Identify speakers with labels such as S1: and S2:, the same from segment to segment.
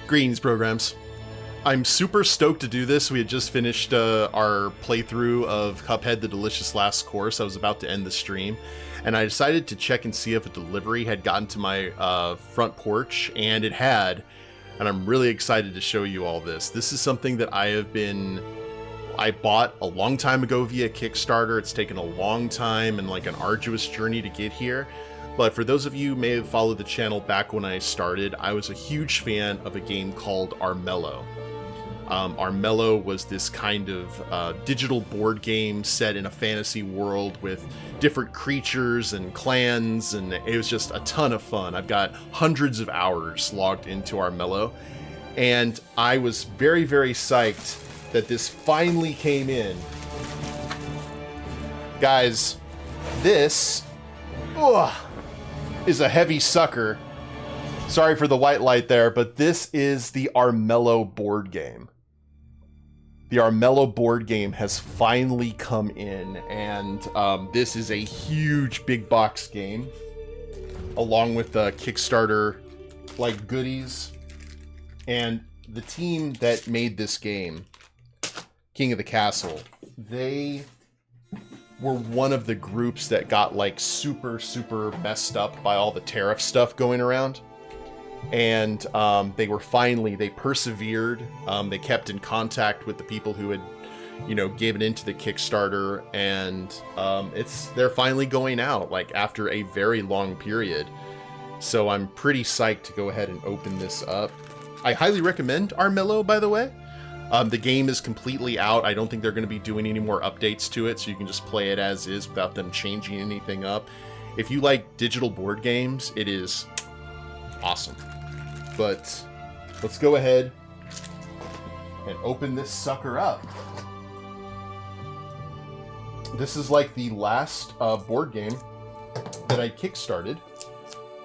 S1: Greetings, programs. I'm super stoked to do this. We had just finished our playthrough of Cuphead, the Delicious Last Course. I was about to end the stream, and I decided to check and see if a delivery had gotten to my front porch, and it had, and I'm really excited to show you all this. This is something that I bought a long time ago via Kickstarter. It's taken a long time and like an arduous journey to get here. But for those of you who may have followed the channel back when I started, I was a huge fan of a game called Armello. Armello was this kind of digital board game set in a fantasy world with different creatures and clans, and it was just a ton of fun. I've got hundreds of hours logged into Armello, and I was very, very psyched that this finally came in. Guys, this is a heavy sucker. Sorry for the white light there, but this is the Armello board game. The Armello board game has finally come in, and this is a huge big box game, along with the Kickstarter like goodies. And the team that made this game, King of the Castle, they were one of the groups that got like super messed up by all the tariff stuff going around. And they persevered. They kept in contact with the people who had, given into the Kickstarter, and they're finally going out, like, after a very long period. So I'm pretty psyched to go ahead and open this up. I highly recommend Armello, by the way. The game is completely out. I don't think they're going to be doing any more updates to it, so you can just play it as is without them changing anything up. If you like digital board games, it is awesome. But let's go ahead and open this sucker up. This is like the last board game that I kickstarted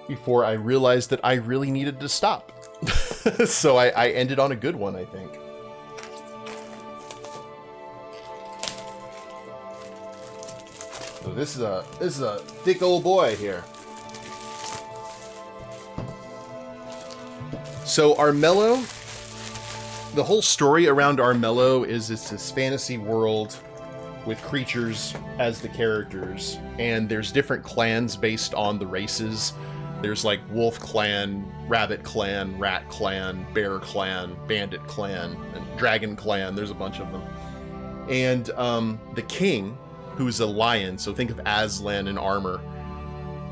S1: before I realized that I really needed to stop. So I ended on a good one, I think. So this is a thick old boy here. So Armello, the whole story around Armello is it's this fantasy world with creatures as the characters, and there's different clans based on the races. There's like Wolf Clan, Rabbit Clan, Rat Clan, Bear Clan, Bandit Clan, and Dragon Clan. There's a bunch of them. And the king, who's a lion, so think of Aslan in armor,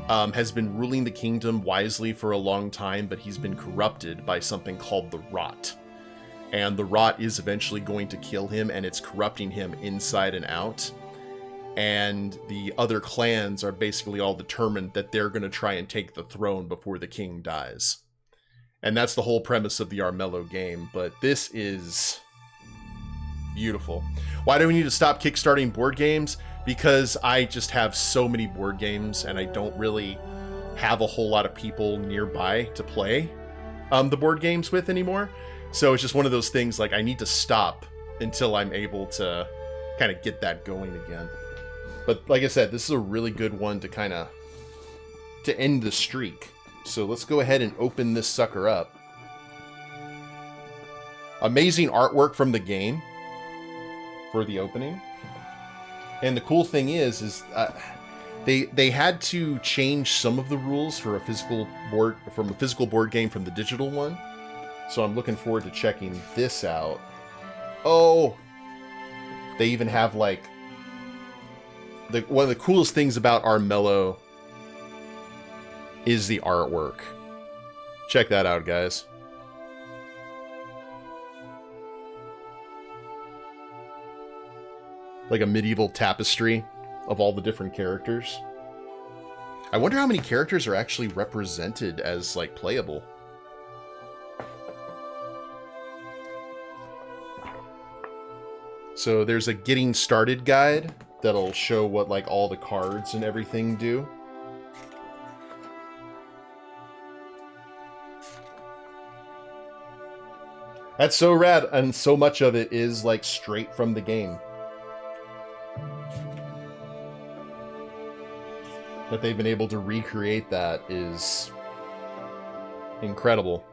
S1: has been ruling the kingdom wisely for a long time, but he's been corrupted by something called the Rot. And the Rot is eventually going to kill him, and it's corrupting him inside and out. And the other clans are basically all determined that they're going to try and take the throne before the king dies. And that's the whole premise of the Armello game, but this is beautiful. Why do we need to stop kickstarting board games? Because I just have so many board games, and I don't really have a whole lot of people nearby to play the board games with anymore. So it's just one of those things, like, I need to stop until I'm able to kind of get that going again. But like I said, this is a really good one to end the streak. So let's go ahead and open this sucker up. Amazing artwork from the game for the opening. And the cool thing is they had to change some of the rules for a physical board game from the digital one. So I'm looking forward to checking this out. Oh, they even have like one of the coolest things about Armello is the artwork. Check that out, guys. Like a medieval tapestry of all the different characters. I wonder how many characters are actually represented as, like, playable. So there's a getting started guide that'll show what, like, all the cards and everything do. That's so rad, and so much of it is, like, straight from the game. That they've been able to recreate that is incredible.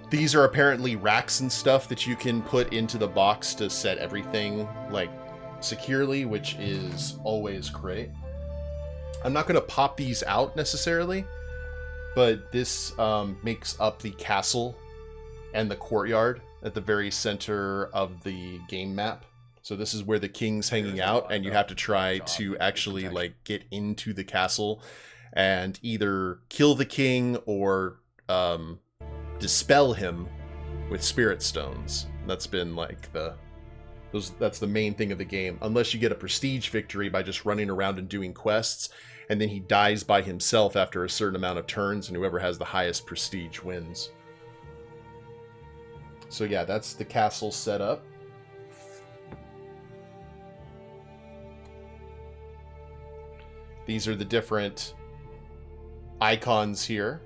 S1: These are apparently racks and stuff that you can put into the box to set everything, like, securely, which is always great. I'm not going to pop these out necessarily, but this makes up the castle and the courtyard at the very center of the game map. So this is where the king's hanging out, and you have to try to actually, like, get into the castle and either kill the king or dispel him with spirit stones. That's been like that's the main thing of the game, unless you get a prestige victory by just running around and doing quests, and then he dies by himself after a certain amount of turns, and whoever has the highest prestige wins. So yeah, that's the castle set up. These are the different icons here.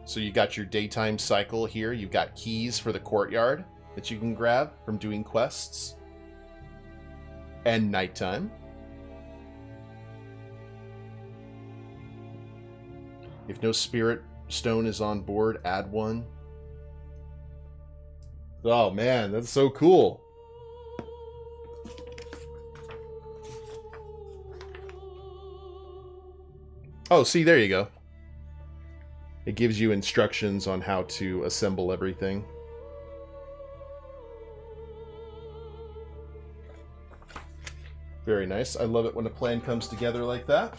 S1: So you got your daytime cycle here. You've got keys for the courtyard that you can grab from doing quests. And nighttime. If no spirit stone is on board, add one. Oh man, that's so cool. Oh, see, there you go. It gives you instructions on how to assemble everything. Very nice. I love it when a plan comes together like that.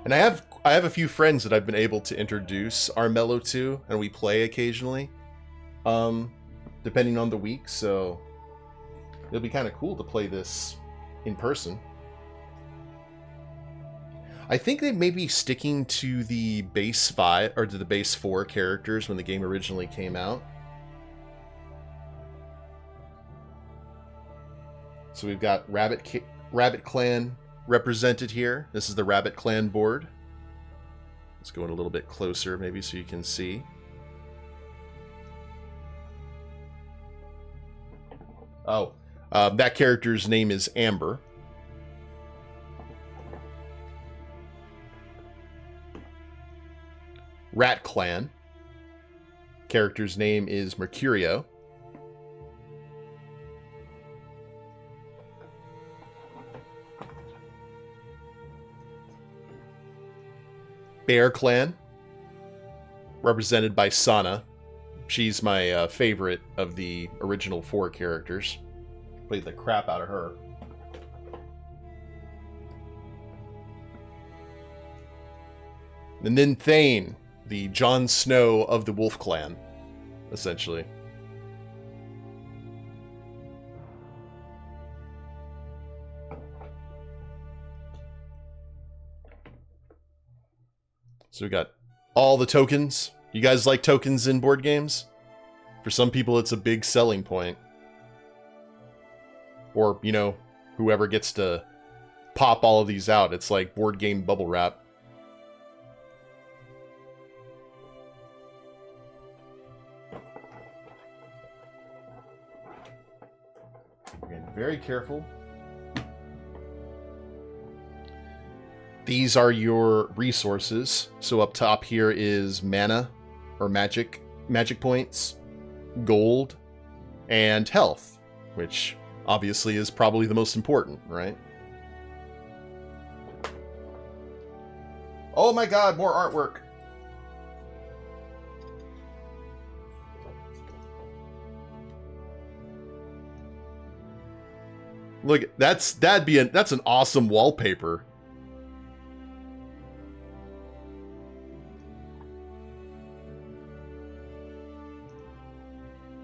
S1: And I have a few friends that I've been able to introduce Armello to, and we play occasionally, depending on the week. So it'll be kind of cool to play this in person. I think they may be sticking to the base 5 or to the base 4 characters when the game originally came out. So we've got Rabbit Clan represented here. This is the Rabbit Clan board. Let's go in a little bit closer maybe so you can see. Oh, that character's name is Amber. Rat Clan. Character's name is Mercurio. Bear Clan. Represented by Sana. She's my favorite of the original 4 characters. Played the crap out of her. And then Thane. The Jon Snow of the Wolf Clan, essentially. So we got all the tokens. You guys like tokens in board games? For some people, it's a big selling point. Or, you know, whoever gets to pop all of these out. It's like board game bubble wrap. Very careful. These are your resources. So up top here is mana or magic points, gold, and health, which obviously is probably the most important, right? Oh my god, more artwork. Look, that's an awesome wallpaper.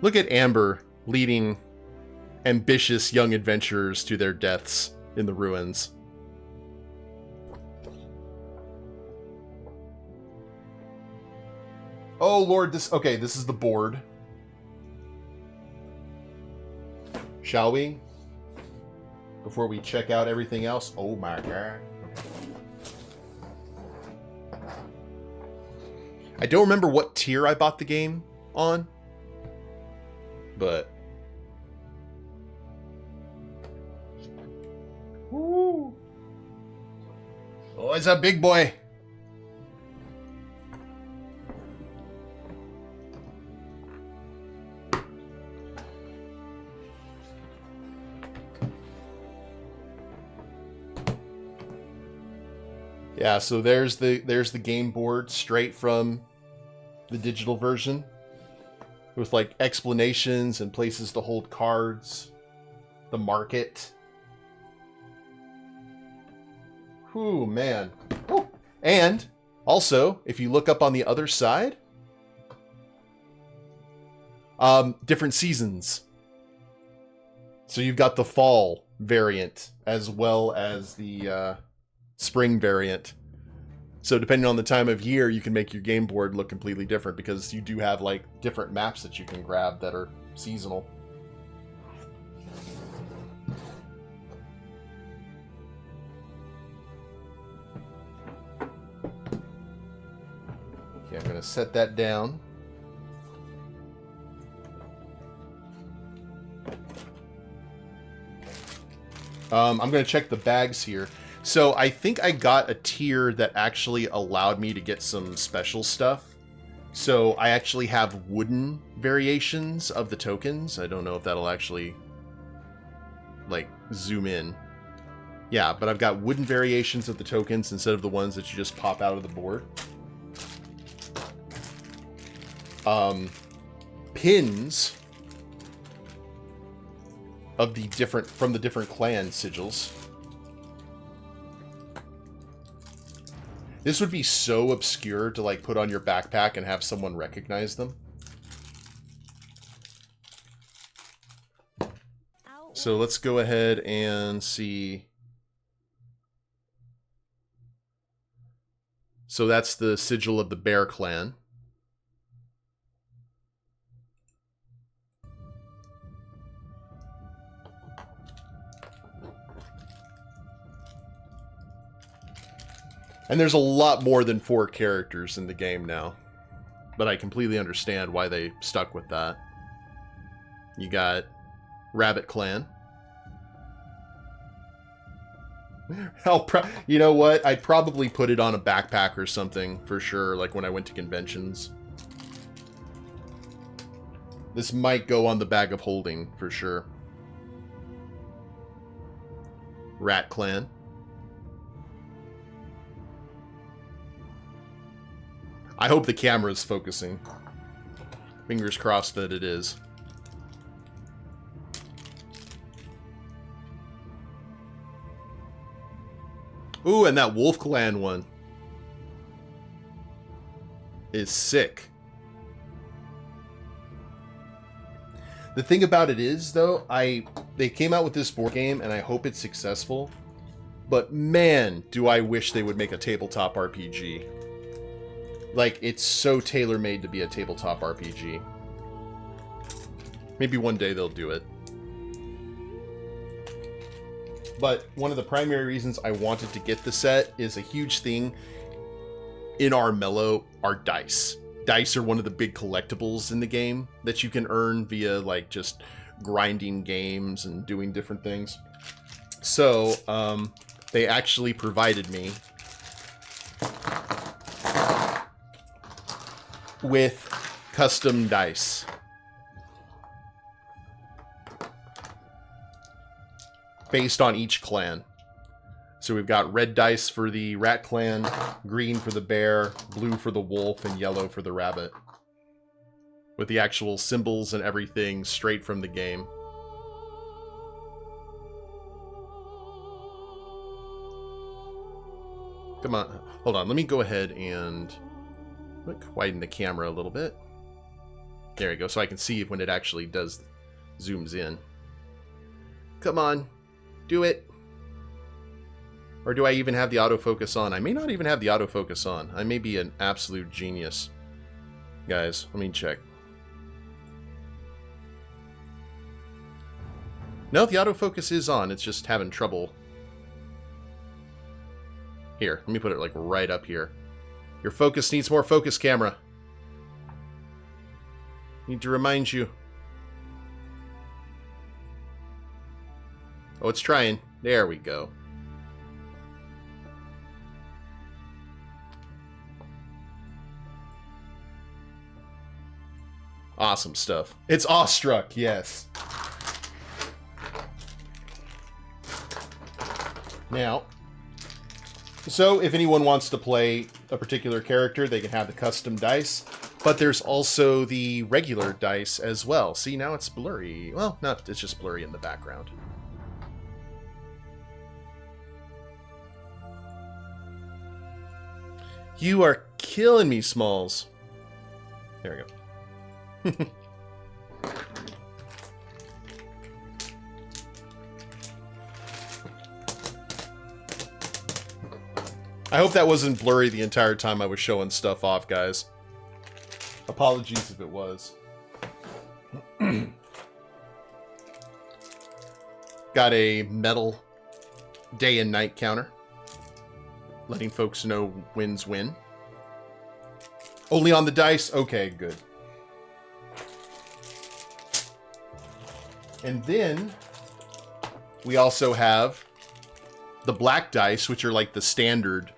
S1: Look at Amber leading ambitious young adventurers to their deaths in the ruins. Oh lord, this is the board. Shall we? Before we check out everything else. Oh my god. I don't remember what tier I bought the game on, but woo. Oh, it's a big boy. Yeah, so there's the game board straight from the digital version with like explanations and places to hold cards, the market. Whew, man. Oh. And also, if you look up on the other side, different seasons. So you've got the fall variant as well as the spring variant. So depending on the time of year, you can make your game board look completely different because you do have like different maps that you can grab that are seasonal. Okay, I'm going to set that down. I'm going to check the bags here. So I think I got a tier that actually allowed me to get some special stuff. So I actually have wooden variations of the tokens. I don't know if that'll actually, like, zoom in. Yeah, but I've got wooden variations of the tokens instead of the ones that you just pop out of the board. Pins of the different clan sigils. This would be so obscure to like put on your backpack and have someone recognize them. So let's go ahead and see. So that's the sigil of the Bear Clan. And there's a lot more than 4 characters in the game now. But I completely understand why they stuck with that. You got Rabbit Clan. You know what? I'd probably put it on a backpack or something, for sure, like when I went to conventions. This might go on the bag of holding, for sure. Rat Clan. I hope the camera is focusing. Fingers crossed that it is. Ooh, and that Wolf Clan one is sick. The thing about it is, though, they came out with this board game, and I hope it's successful. But man, do I wish they would make a tabletop RPG. Like, it's so tailor-made to be a tabletop RPG. Maybe one day they'll do it. But one of the primary reasons I wanted to get the set is a huge thing in Armello are dice. Dice are one of the big collectibles in the game that you can earn via, like, just grinding games and doing different things. So, they actually provided me with custom dice. Based on each clan. So we've got red dice for the Rat Clan, green for the bear, blue for the wolf, and yellow for the rabbit. With the actual symbols and everything straight from the game. Come on, hold on, let me go ahead and widen the camera a little bit. There we go, so I can see when it actually does zooms in. Come on, do it. Or do I even have the autofocus on? I may not even have the autofocus on. I may be an absolute genius. Guys, let me check. No, the autofocus is on. It's just having trouble. Here, let me put it like right up here. Your focus needs more focus, camera. Need to remind you. Oh, it's trying. There we go. Awesome stuff. It's awestruck, yes. Now, So if anyone wants to play a particular character, they can have the custom dice, but there's also the regular dice as well. See, now it's blurry. Well, no, it's just blurry in the background. You are killing me, Smalls. There we go. I hope that wasn't blurry the entire time I was showing stuff off, guys. Apologies if it was. Got a metal day and night counter, letting folks know wins win. Only on the dice? Okay, good. And then we also have the black dice, which are like the standard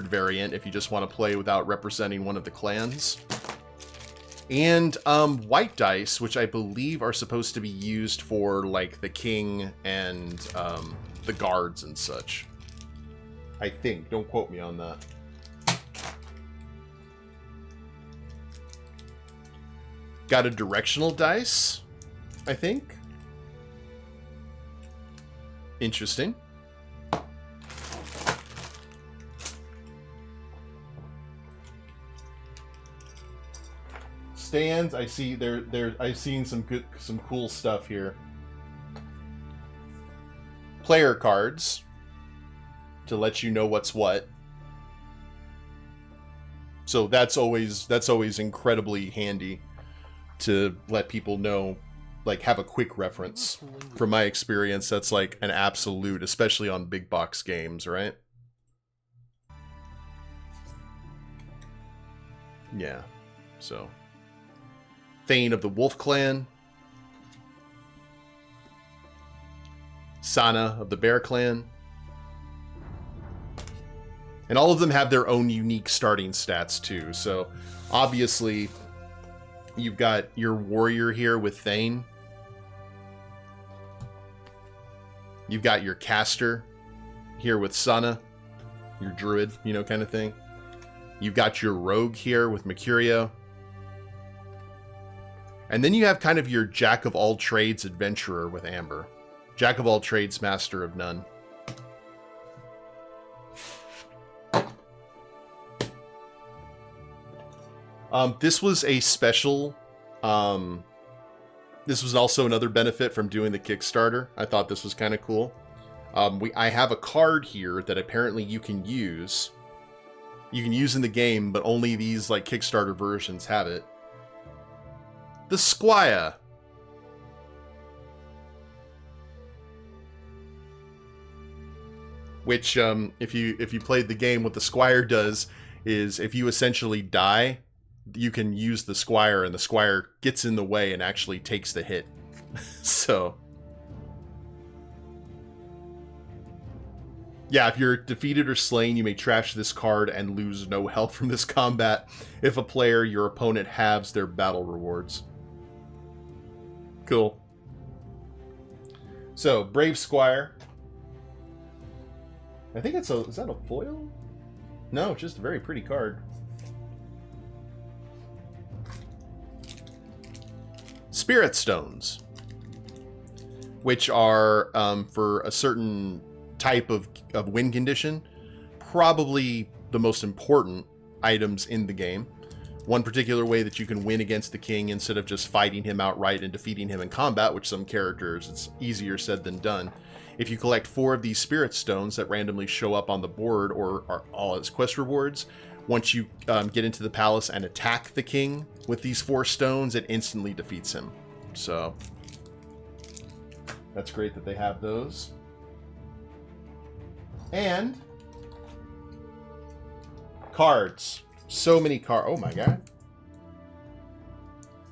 S1: variant if you just want to play without representing one of the clans. And white dice, which I believe are supposed to be used for like the king and the guards and such. I think. Don't quote me on that. Got a directional dice, I think. Interesting. Stands, I see I've seen some cool stuff here. Player cards to let you know what's what. So that's always incredibly handy to let people know, like have a quick reference. From my experience, that's like an absolute, especially on big box games, right? Yeah. So Thane of the Wolf Clan, Sana of the Bear Clan, and all of them have their own unique starting stats too. So obviously you've got your warrior here with Thane. You've got your caster here with Sana, your druid, you know, kind of thing. You've got your rogue here with Mercurio. And then you have kind of your jack of all trades adventurer with Amber. Jack of all trades, master of none. This was a special. This was also another benefit from doing the Kickstarter. I thought this was kind of cool. I have a card here that apparently you can use. You can use in the game, but only these like Kickstarter versions have it. The Squire. Which, if you played the game, what the Squire does is if you essentially die, you can use the Squire, and the Squire gets in the way and actually takes the hit. So, yeah, if you're defeated or slain, you may trash this card and lose no health from this combat. If a player, your opponent halves their battle rewards. Cool. So, Brave Squire. I think it's is that a foil? No, just a very pretty card. Spirit Stones, which are for a certain type of win condition, probably the most important items in the game. One particular way that you can win against the king instead of just fighting him outright and defeating him in combat, which some characters, it's easier said than done. If you collect 4 of these Spirit Stones that randomly show up on the board or are all as quest rewards, once you get into the palace and attack the king with these 4 stones, it instantly defeats him. So that's great that they have those. And cards. So many cards. Oh my god.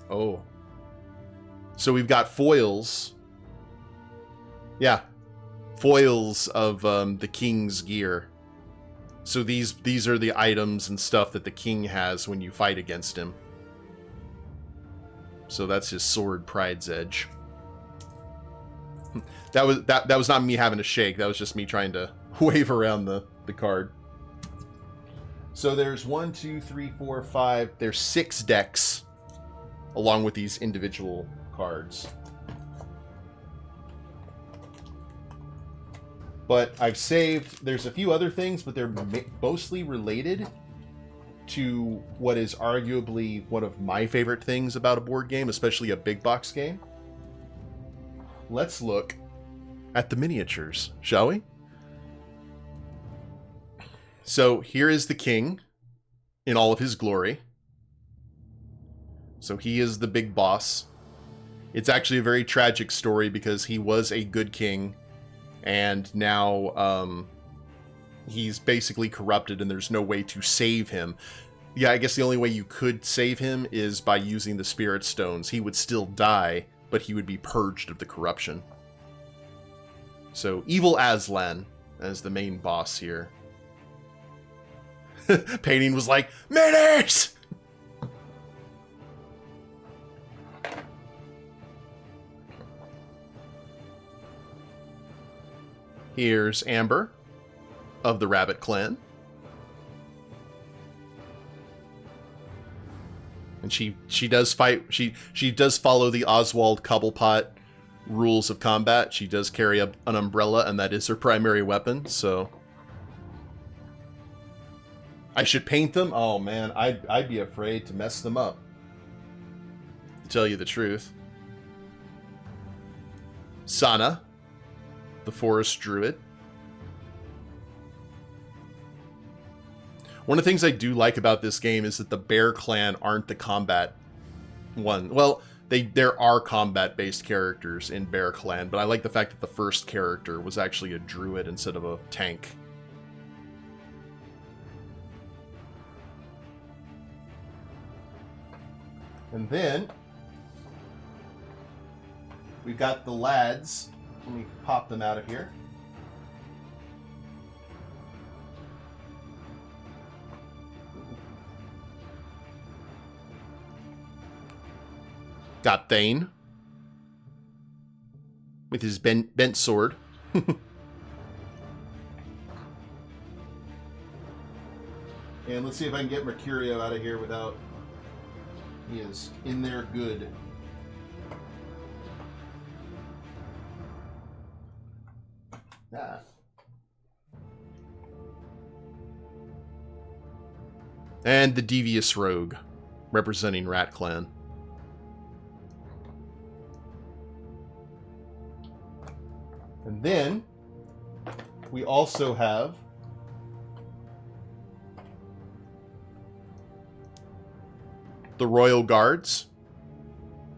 S1: Oh. So we've got foils. Yeah. Foils of the king's gear. So these are the items and stuff that the king has when you fight against him. So that's his sword, Pride's Edge. That was not me having a shake. That was just me trying to wave around the the card. So there's 1, 2, 3, 4, 5. There's 6 decks along with these individual cards. But I've saved, there's a few other things, but they're mostly related to what is arguably one of my favorite things about a board game, especially a big box game. Let's look at the miniatures, shall we? So here is the king in all of his glory. So he is the big boss. It's actually a very tragic story because he was a good king, and now he's basically corrupted and there's no way to save him. Yeah, I guess the only way you could save him is by using the spirit stones. He would still die, but he would be purged of the corruption. So Evil Aslan as the main boss here. Painting was like, Minis! Here's Amber of the Rabbit Clan. And she does fight, she does follow the Oswald Cobblepot rules of combat. She does carry an umbrella, and that is her primary weapon, so... I should paint them? Oh man, I'd be afraid to mess them up, to tell you the truth. Sana, the Forest Druid. One of the things I do like about this game is that the Bear Clan aren't the combat one. Well, there are combat-based characters in Bear Clan, but I like the fact that the first character was actually a druid instead of a tank. And then we've got the lads. Let me pop them out of here. Got Thane with his bent sword. And let's see if I can get Mercurio out of here without... He is in there good. Ah. And the Devious Rogue, representing Rat Clan. And then we also have the Royal Guards.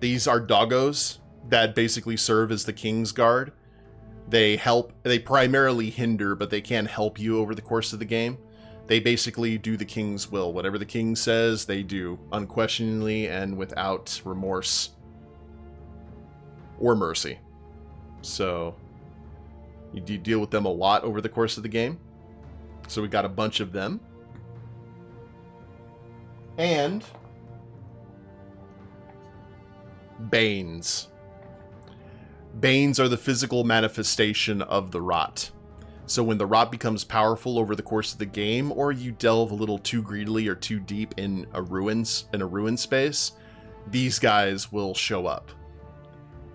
S1: These are doggos that basically serve as the King's Guard. They primarily hinder, but they can help you over the course of the game. They basically do the King's will. Whatever the King says, they do, unquestioningly and without remorse or mercy. So you do deal with them a lot over the course of the game. So we got a bunch of them. And Banes. Banes are the physical manifestation of the rot. So when the rot becomes powerful over the course of the game, or you delve a little too greedily or too deep in a ruin space, these guys will show up.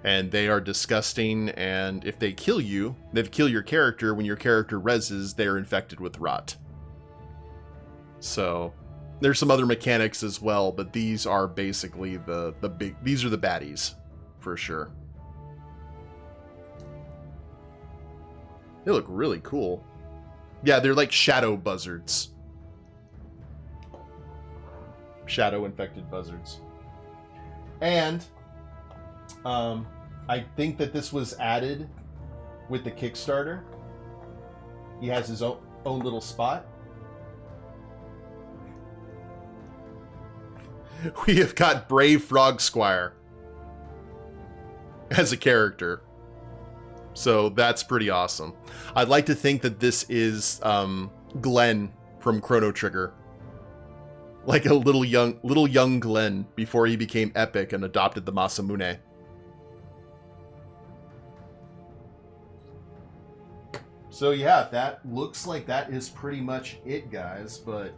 S1: And they are disgusting, and if they kill you, they kill your character. When your character reses, they're infected with rot. So there's some other mechanics as well, but these are basically these are the baddies, for sure. They look really cool. Yeah, they're like shadow buzzards. Shadow infected buzzards. And I think that this was added with the Kickstarter. He has his own little spot. We have got Brave Frog Squire as a character. So that's pretty awesome. I'd like to think that this is Glenn from Chrono Trigger. Like a little young Glenn before he became epic and adopted the Masamune. So yeah, that looks like that is pretty much it, guys. But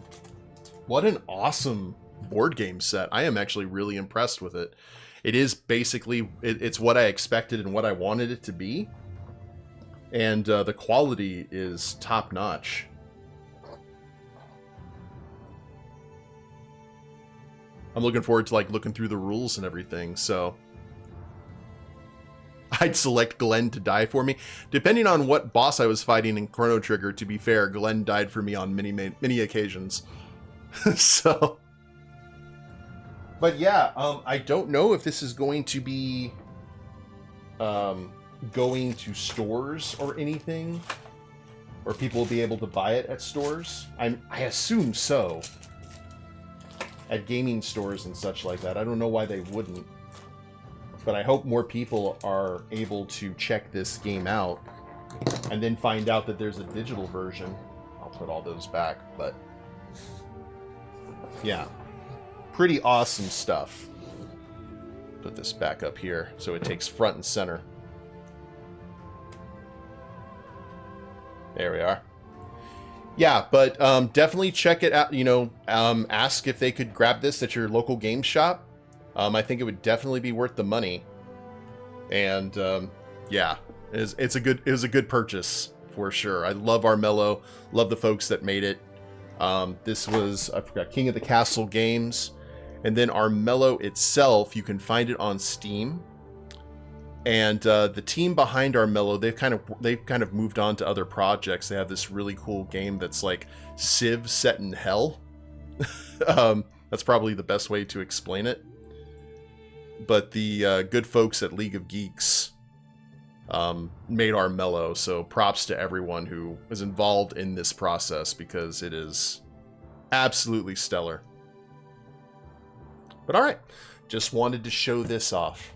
S1: what an awesome board game set. I am actually really impressed with it. It is basically, it's what I expected and what I wanted it to be. And the quality is top notch. I'm looking forward to like looking through the rules and everything. So I'd select Glenn to die for me. Depending on what boss I was fighting in Chrono Trigger, to be fair, Glenn died for me on many occasions. So, but yeah, I don't know if this is going to be going to stores or anything, or people will be able to buy it at stores. I assume so. At gaming stores and such like that. I don't know why they wouldn't. But I hope more people are able to check this game out and then find out that there's a digital version. I'll put all those back, but yeah. Pretty awesome stuff. Put this back up here so it takes front and center. There we are. Yeah, but definitely check it out. You know, ask if they could grab this at your local game shop. I think it would definitely be worth the money. And yeah, it was a good purchase for sure. I love Armello, love the folks that made it. This was, I forgot, King of the Castle Games, and then Armello itself. You can find it on Steam. And the team behind Armello, they've kind of moved on to other projects. They have this really cool game that's like Civ set in hell. That's probably the best way to explain it. But the good folks at League of Geeks made Armello, so props to everyone who was involved in this process because it is absolutely stellar. But all right, just wanted to show this off.